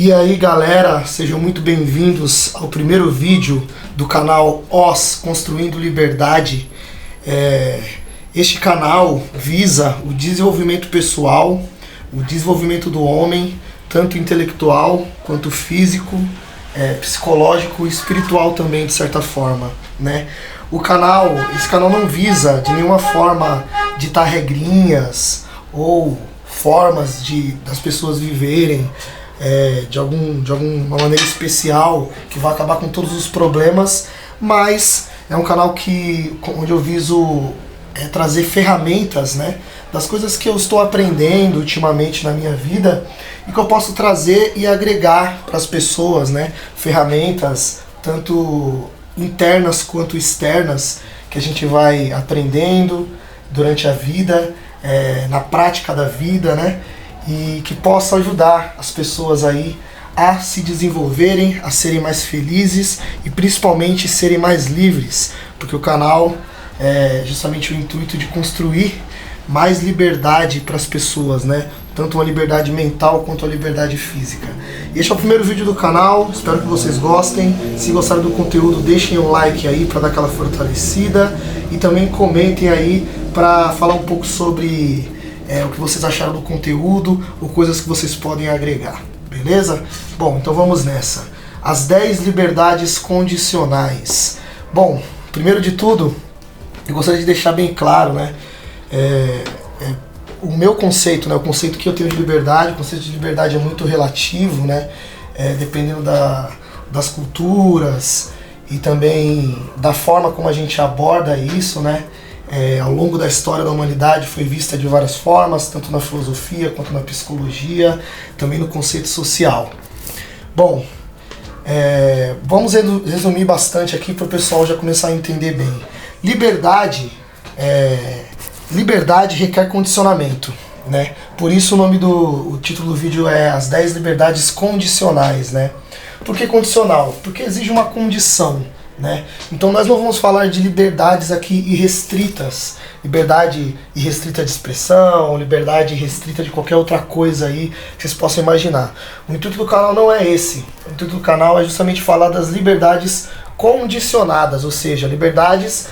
E aí galera, sejam muito bem-vindos ao primeiro vídeo do canal OS Construindo Liberdade. Este canal visa o desenvolvimento pessoal, o desenvolvimento do homem, tanto intelectual quanto físico, psicológico e espiritual também, de certa forma, né? Esse canal não visa de nenhuma forma ditar regrinhas ou formas das pessoas viverem de alguma maneira especial que vai acabar com todos os problemas, mas é um canal onde eu viso trazer ferramentas, né, das coisas que eu estou aprendendo ultimamente na minha vida e que eu posso trazer e agregar para as pessoas, né, ferramentas tanto internas quanto externas que a gente vai aprendendo durante a vida, na prática da vida, né? E que possa ajudar as pessoas aí a se desenvolverem, a serem mais felizes e principalmente serem mais livres, porque o canal é justamente o intuito de construir mais liberdade para as pessoas, né? Tanto uma liberdade mental quanto uma liberdade física. Este é o primeiro vídeo do canal, espero que vocês gostem. Se gostaram do conteúdo, deixem um like aí para dar aquela fortalecida e também comentem aí para falar um pouco sobre o que vocês acharam do conteúdo ou coisas que vocês podem agregar, beleza? Bom, então vamos nessa. As 10 liberdades condicionais. Bom, primeiro de tudo, eu gostaria de deixar bem claro, né? O meu conceito, né? O conceito que eu tenho de liberdade, o conceito de liberdade é muito relativo, né? Dependendo das culturas e também da forma como a gente aborda isso, né? Ao longo da história da humanidade foi vista de várias formas, tanto na filosofia quanto na psicologia, também no conceito social. Bom, vamos resumir bastante aqui para o pessoal já começar a entender bem. Liberdade requer condicionamento, né? Por isso o título do vídeo é As 10 Liberdades Condicionais, né? Por que condicional? Porque exige uma condição, né? Então nós não vamos falar de liberdades aqui irrestritas, liberdade irrestrita de expressão, liberdade irrestrita de qualquer outra coisa aí que vocês possam imaginar. O intuito do canal não é esse. O intuito do canal é justamente falar das liberdades condicionadas, ou seja, liberdades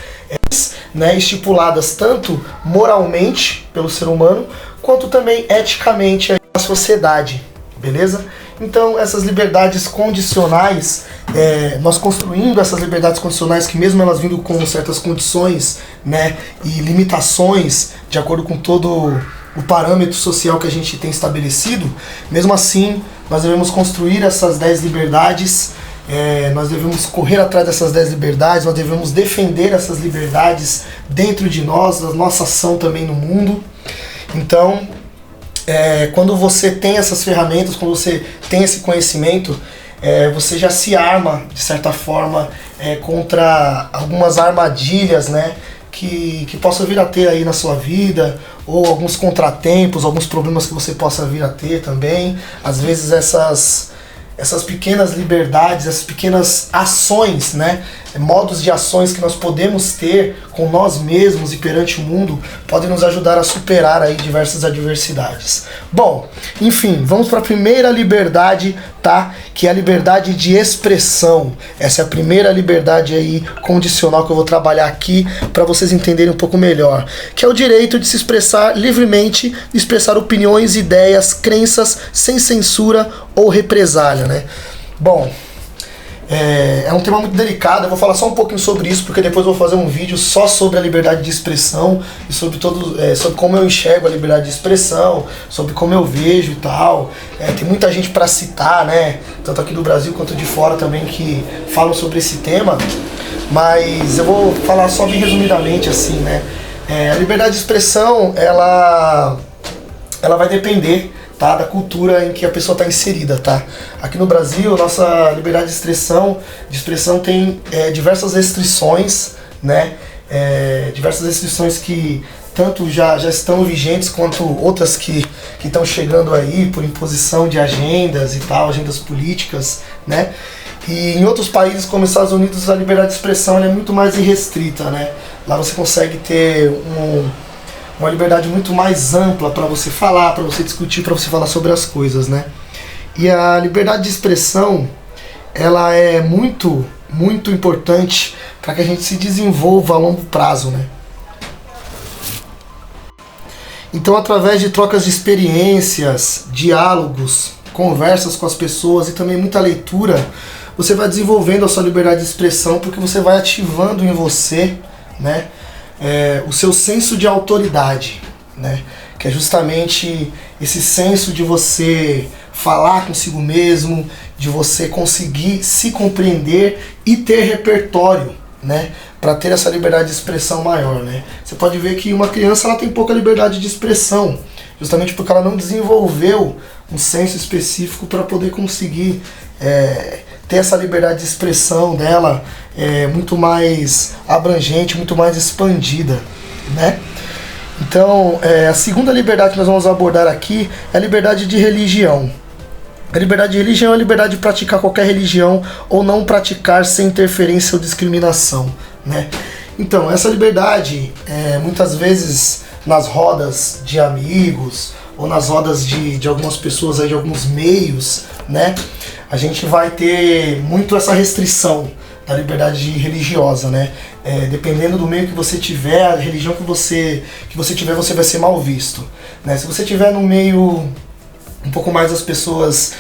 estipuladas tanto moralmente pelo ser humano, quanto também eticamente na sociedade, beleza? Então essas liberdades condicionais, nós construindo essas liberdades condicionais, que mesmo elas vindo com certas condições, né, e limitações, de acordo com todo o parâmetro social que a gente tem estabelecido, mesmo assim nós devemos construir essas 10 liberdades. Nós devemos correr atrás dessas 10 liberdades, nós devemos defender essas liberdades dentro de nós, da nossa ação também no mundo. Então, quando você tem essas ferramentas, quando você tem esse conhecimento, você já se arma, de certa forma, contra algumas armadilhas, né, que possa vir a ter aí na sua vida, ou alguns contratempos, alguns problemas que você possa vir a ter também. Às vezes essas pequenas liberdades, essas pequenas ações, né, modos de ações que nós podemos ter com nós mesmos e perante o mundo, podem nos ajudar a superar aí diversas adversidades. Bom, enfim, vamos para a primeira liberdade, tá? Que é a liberdade de expressão. Essa é a primeira liberdade aí condicional que eu vou trabalhar aqui para vocês entenderem um pouco melhor, que é o direito de se expressar livremente, expressar opiniões, ideias, crenças sem censura ou represália, né? Bom, é um tema muito delicado, eu vou falar só um pouquinho sobre isso, porque depois eu vou fazer um vídeo só sobre a liberdade de expressão e sobre como eu enxergo a liberdade de expressão, sobre como eu vejo e tal. Tem muita gente para citar, né, tanto aqui do Brasil quanto de fora também, que falam sobre esse tema, mas eu vou falar só bem resumidamente assim, né. A liberdade de expressão, ela vai depender, tá, da cultura em que a pessoa está inserida, tá? Aqui no Brasil, nossa liberdade de expressão tem diversas restrições, né? Diversas restrições que tanto já estão vigentes, quanto outras que estão chegando aí por imposição de agendas e tal, agendas políticas, né? E em outros países, como os Estados Unidos, a liberdade de expressão é muito mais irrestrita, né? Lá você consegue ter uma liberdade muito mais ampla para você falar, para você discutir, para você falar sobre as coisas, né? E a liberdade de expressão, ela é muito, muito importante para que a gente se desenvolva a longo prazo, né? Então, através de trocas de experiências, diálogos, conversas com as pessoas e também muita leitura, você vai desenvolvendo a sua liberdade de expressão, porque você vai ativando em você, né, o seu senso de autoridade, né, que é justamente esse senso de você falar consigo mesmo, de você conseguir se compreender e ter repertório, né, para ter essa liberdade de expressão maior, né. Você pode ver que uma criança, ela tem pouca liberdade de expressão, justamente porque ela não desenvolveu um senso específico para poder conseguir ter essa liberdade de expressão dela muito mais abrangente, muito mais expandida, né? Então, a segunda liberdade que nós vamos abordar aqui é a liberdade de religião. A liberdade de religião é a liberdade de praticar qualquer religião ou não praticar sem interferência ou discriminação, né? Então, essa liberdade, muitas vezes nas rodas de amigos ou nas rodas de algumas pessoas, aí, de alguns meios, né, a gente vai ter muito essa restrição da liberdade religiosa, né? Dependendo do meio que você tiver, a religião que você tiver, você vai ser mal visto, né? Se você tiver no meio um pouco mais das pessoas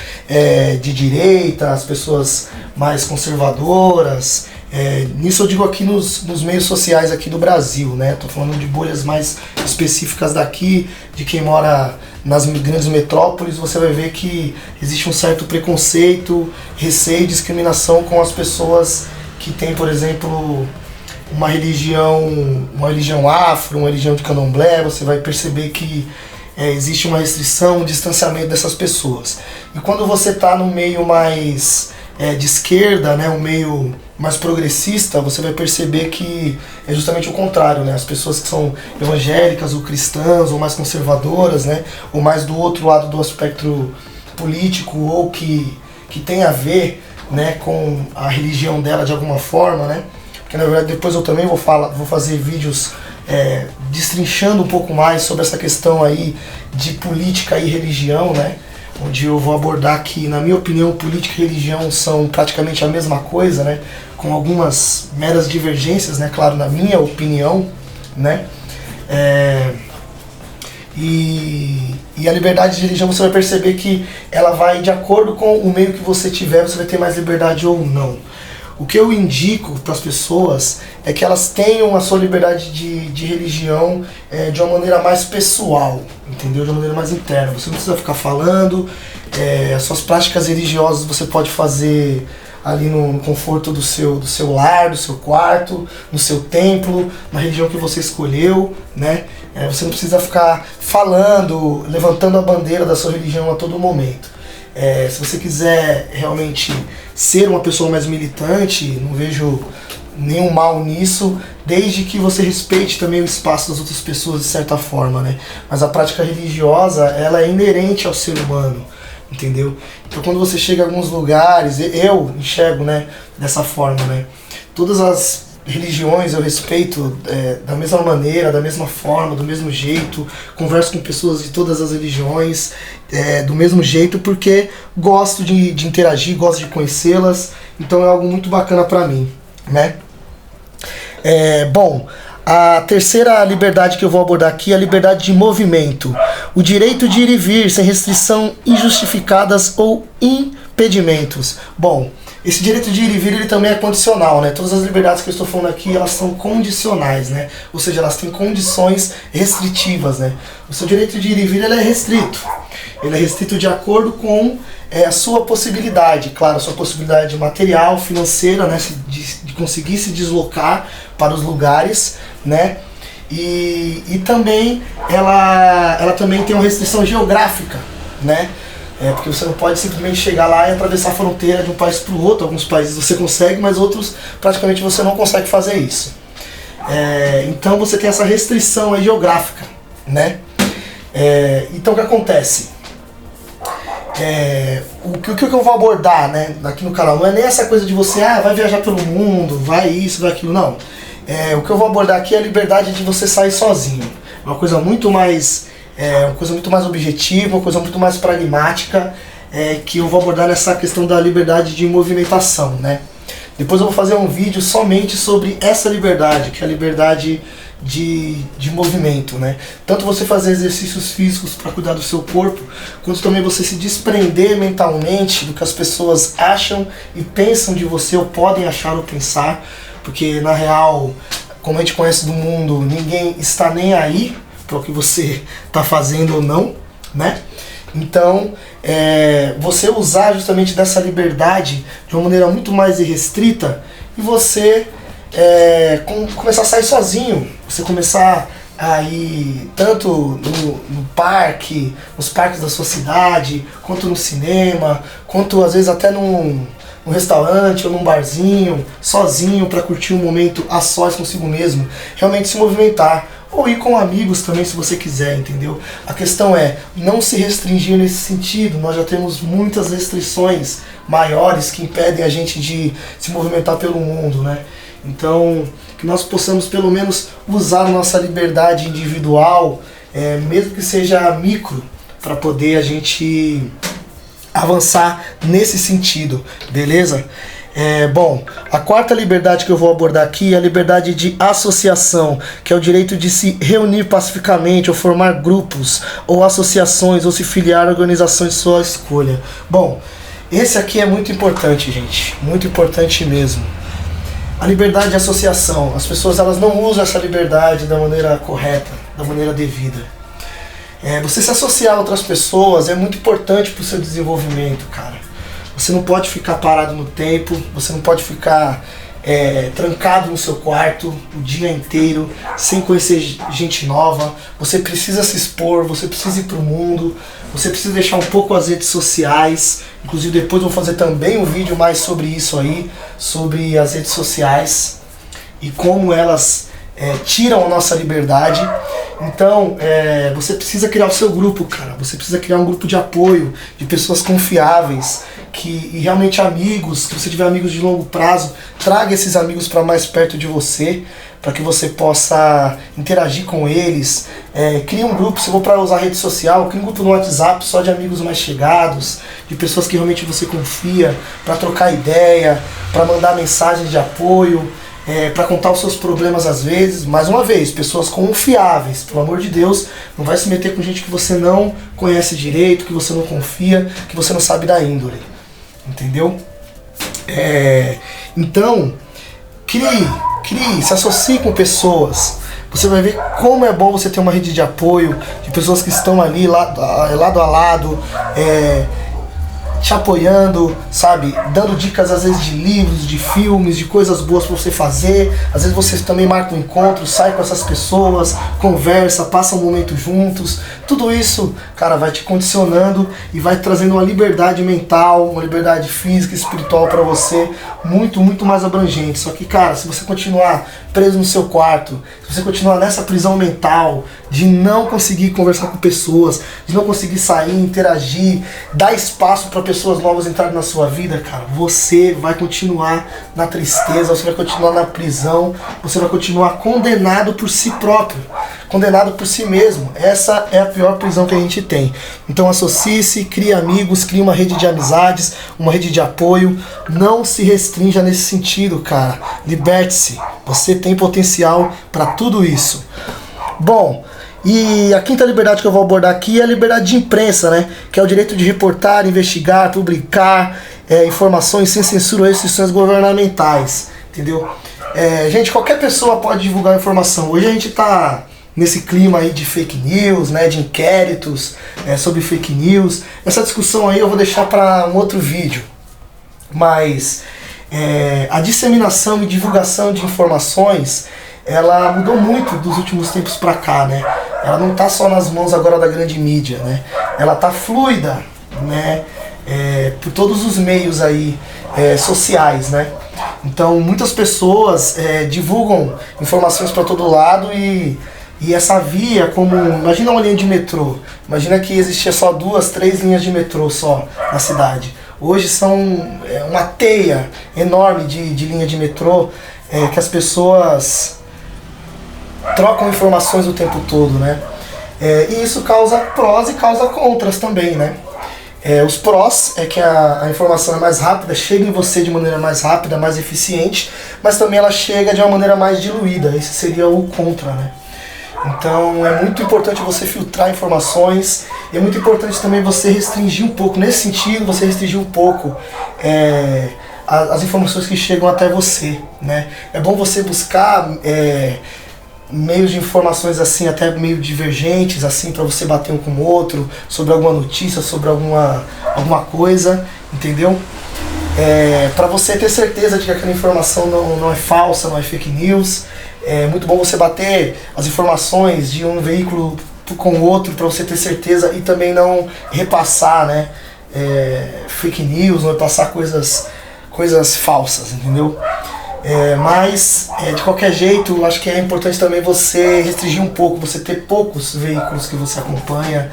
de direita, as pessoas mais conservadoras, nisso eu digo aqui nos meios sociais aqui do Brasil, né? Tô falando de bolhas mais específicas daqui, de quem mora nas grandes metrópoles, você vai ver que existe um certo preconceito, receio e discriminação com as pessoas que têm, por exemplo, uma religião afro, uma religião de candomblé. Você vai perceber que existe uma restrição, um distanciamento dessas pessoas. E quando você está no meio mais de esquerda, né, um meio mais progressista, você vai perceber que é justamente o contrário, né? As pessoas que são evangélicas ou cristãs ou mais conservadoras, né, ou mais do outro lado do espectro político, ou que tem a ver, né, com a religião dela de alguma forma, né? Porque na verdade depois eu também vou fazer vídeos destrinchando um pouco mais sobre essa questão aí de política e religião, né? Onde eu vou abordar que, na minha opinião, política e religião são praticamente a mesma coisa, né? Com algumas meras divergências, né? Claro, na minha opinião, né? E a liberdade de religião, você vai perceber que ela vai de acordo com o meio que você tiver, você vai ter mais liberdade ou não. O que eu indico para as pessoas é que elas tenham a sua liberdade de religião de uma maneira mais pessoal, entendeu? De uma maneira mais interna. Você não precisa ficar falando, as suas práticas religiosas você pode fazer ali no conforto do seu lar, do seu quarto, no seu templo, na religião que você escolheu, né? Você não precisa ficar falando, levantando a bandeira da sua religião a todo momento. Se você quiser realmente ser uma pessoa mais militante, não vejo nenhum mal nisso, desde que você respeite também o espaço das outras pessoas de certa forma, né? Mas a prática religiosa, ela é inerente ao ser humano, entendeu? Então quando você chega a alguns lugares, eu enxergo, né, dessa forma, né? Todas as religiões eu respeito da mesma maneira, da mesma forma, do mesmo jeito, converso com pessoas de todas as religiões do mesmo jeito, porque gosto de interagir, gosto de conhecê-las, então é algo muito bacana pra mim, né? Bom, a terceira liberdade que eu vou abordar aqui é a liberdade de movimento, o direito de ir e vir sem restrição injustificadas ou impedimentos. Bom, esse direito de ir e vir, ele também é condicional, né? Todas as liberdades que eu estou falando aqui, elas são condicionais, né? Ou seja, elas têm condições restritivas, né? O seu direito de ir e vir, ele é restrito. Ele é restrito de acordo com a sua possibilidade, claro, a sua possibilidade material, financeira, né? De conseguir se deslocar para os lugares, né? E também, ela também tem uma restrição geográfica, né? Porque você não pode simplesmente chegar lá e atravessar a fronteira de um país para o outro. Alguns países você consegue, mas outros praticamente você não consegue fazer isso. Então você tem essa restrição aí geográfica, né? Então o que acontece? O que eu vou abordar, né, aqui no canal não é nem essa coisa de você vai viajar pelo mundo, vai isso, vai aquilo, não. O que eu vou abordar aqui é a liberdade de você sair sozinho. Uma coisa muito mais objetiva, uma coisa muito mais pragmática, que eu vou abordar nessa questão da liberdade de movimentação, né? Depois eu vou fazer um vídeo somente sobre essa liberdade, que é a liberdade de movimento, né? Tanto você fazer exercícios físicos para cuidar do seu corpo, quanto também você se desprender mentalmente do que as pessoas acham e pensam de você, ou podem achar ou pensar, porque na real, como a gente conhece do mundo, ninguém está nem aí para o que você está fazendo ou não, né? Então, você usar justamente dessa liberdade de uma maneira muito mais irrestrita e você começar a sair sozinho, você começar a ir tanto no parque, nos parques da sua cidade, quanto no cinema, quanto às vezes até num restaurante ou num barzinho, sozinho, para curtir um momento a sós consigo mesmo, realmente se movimentar. Ou ir com amigos também, se você quiser, entendeu? A questão é não se restringir nesse sentido. Nós já temos muitas restrições maiores que impedem a gente de se movimentar pelo mundo, né? Então, que nós possamos pelo menos usar a nossa liberdade individual, mesmo que seja micro, para poder a gente avançar nesse sentido, beleza? Bom, a quarta liberdade que eu vou abordar aqui é a liberdade de associação, que é o direito de se reunir pacificamente, ou formar grupos, ou associações, ou se filiar a organizações de sua escolha. Bom, esse aqui é muito importante, gente, muito importante mesmo. A liberdade de associação, as pessoas elas não usam essa liberdade da maneira correta, da maneira devida. Você se associar a outras pessoas é muito importante para o seu desenvolvimento, cara. Você não pode ficar parado no tempo, você não pode ficar trancado no seu quarto o dia inteiro, sem conhecer gente nova. Você precisa se expor, você precisa ir para o mundo, você precisa deixar um pouco as redes sociais. Inclusive depois eu vou fazer também um vídeo mais sobre isso aí, sobre as redes sociais e como elas tiram a nossa liberdade. Então, você precisa criar o seu grupo, cara. Você precisa criar um grupo de apoio, de pessoas confiáveis, e realmente amigos, que você tiver amigos de longo prazo, traga esses amigos para mais perto de você, para que você possa interagir com eles. Crie um grupo, se for para usar rede social, crie um grupo no WhatsApp só de amigos mais chegados, de pessoas que realmente você confia, para trocar ideia, para mandar mensagens de apoio, para contar os seus problemas às vezes. Mais uma vez, pessoas confiáveis, pelo amor de Deus, não vai se meter com gente que você não conhece direito, que você não confia, que você não sabe da índole, entendeu? Então, crie, se associe com pessoas. Você vai ver como é bom você ter uma rede de apoio, de pessoas que estão ali lado a lado, te apoiando, sabe, dando dicas às vezes de livros, de filmes, de coisas boas para você fazer. Às vezes você também marca um encontro, sai com essas pessoas, conversa, passa um momento juntos. Tudo isso, cara, vai te condicionando e vai trazendo uma liberdade mental, uma liberdade física e espiritual para você, muito, muito mais abrangente. Só que, cara, se você continuar preso no seu quarto, se você continuar nessa prisão mental de não conseguir conversar com pessoas, de não conseguir sair, interagir, dar espaço para pessoas novas entrarem na sua vida, cara, você vai continuar na tristeza, você vai continuar na prisão, você vai continuar condenado por si próprio, condenado por si mesmo. Essa é a pior prisão que a gente tem. Então associe-se, crie amigos, crie uma rede de amizades, uma rede de apoio. Não se restrinja nesse sentido, cara. Liberte-se. Você tem potencial para tudo isso. Bom, e a quinta liberdade que eu vou abordar aqui é a liberdade de imprensa, né? Que é o direito de reportar, investigar, publicar informações sem censura ou restrições governamentais, entendeu? Gente, qualquer pessoa pode divulgar informação. Hoje a gente está nesse clima aí de fake news, né, de inquéritos sobre fake news. Essa discussão aí eu vou deixar para um outro vídeo. Mas a disseminação e divulgação de informações, ela mudou muito dos últimos tempos para cá, né? Ela não está só nas mãos agora da grande mídia, né? Ela está fluida, né? Por todos os meios aí sociais, né? Então muitas pessoas divulgam informações para todo lado e essa via, como imagina uma linha de metrô, imagina que existia só 2, 3 linhas de metrô só na cidade. Hoje são uma teia enorme de linha de metrô, que as pessoas trocam informações o tempo todo, né? E isso causa prós e causa contras também, né? Os prós é que a informação é mais rápida, chega em você de maneira mais rápida, mais eficiente, mas também ela chega de uma maneira mais diluída. Esse seria o contra, né? Então é muito importante você filtrar informações, e é muito importante também você restringir um pouco, nesse sentido, você restringir um pouco as informações que chegam até você, né? É bom você buscar meios de informações assim, até meio divergentes, assim, para você bater um com o outro, sobre alguma notícia, sobre alguma coisa, entendeu? Para você ter certeza de que aquela informação não é falsa, não é fake news. É muito bom você bater as informações de um veículo com o outro para você ter certeza e também não repassar, né, fake news, não repassar coisas falsas, entendeu? Mas, de qualquer jeito, acho que é importante também você restringir um pouco, você ter poucos veículos que você acompanha,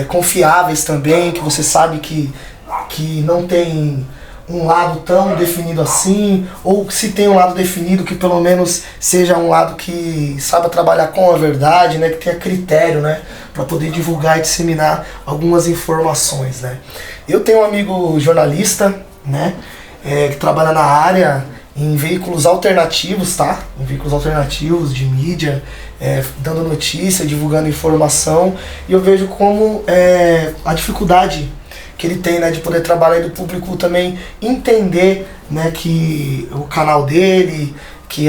confiáveis também, que você sabe que não tem um lado tão definido assim, ou se tem um lado definido, que pelo menos seja um lado que saiba trabalhar com a verdade, né, que tenha critério, né, para poder divulgar e disseminar algumas informações, né. Eu tenho um amigo jornalista, né, que trabalha na área em veículos alternativos, tá? Em veículos alternativos de mídia, dando notícia, divulgando informação, e eu vejo como a dificuldade que ele tem, né, de poder trabalhar e do público também entender, né, que o canal dele, que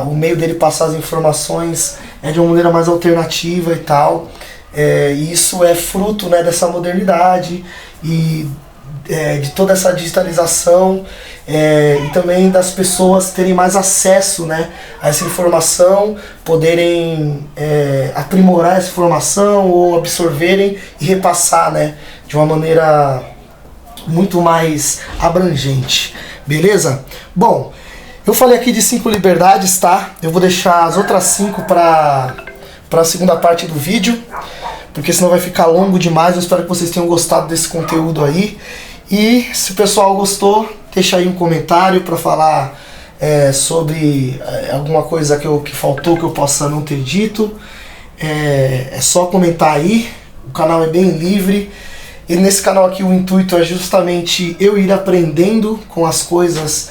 o meio dele passar as informações é de uma maneira mais alternativa e tal. E isso é fruto, né, dessa modernidade e de toda essa digitalização, e também das pessoas terem mais acesso, né, a essa informação, poderem aprimorar essa informação ou absorverem e repassar, né, de uma maneira muito mais abrangente, beleza? Bom, eu falei aqui de 5 liberdades, tá? Eu vou deixar as outras 5 para a segunda parte do vídeo, porque senão vai ficar longo demais. Eu espero que vocês tenham gostado desse conteúdo aí. E se o pessoal gostou, deixa aí um comentário para falar sobre alguma coisa que faltou, que eu possa não ter dito. É só comentar aí, o canal é bem livre. E nesse canal aqui o intuito é justamente eu ir aprendendo com as coisas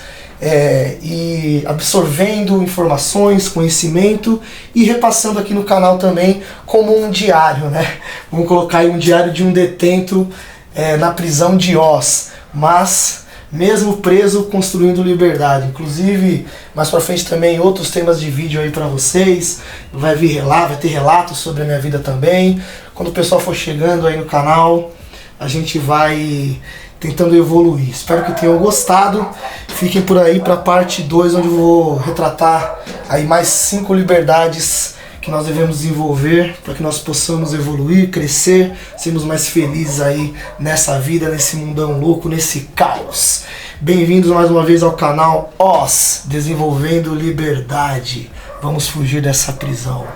e absorvendo informações, conhecimento e repassando aqui no canal também como um diário, né? Vamos colocar aí um diário de um detento na prisão de Oz, mas mesmo preso, construindo liberdade. Inclusive, mais pra frente também outros temas de vídeo aí pra vocês. Vai ter relatos sobre a minha vida também. Quando o pessoal for chegando aí no canal, a gente vai tentando evoluir. Espero que tenham gostado. Fiquem por aí para a parte 2, onde eu vou retratar aí mais 5 liberdades que nós devemos desenvolver para que nós possamos evoluir, crescer, sermos mais felizes aí nessa vida, nesse mundão louco, nesse caos. Bem-vindos mais uma vez ao canal Oz, Desenvolvendo Liberdade. Vamos fugir dessa prisão.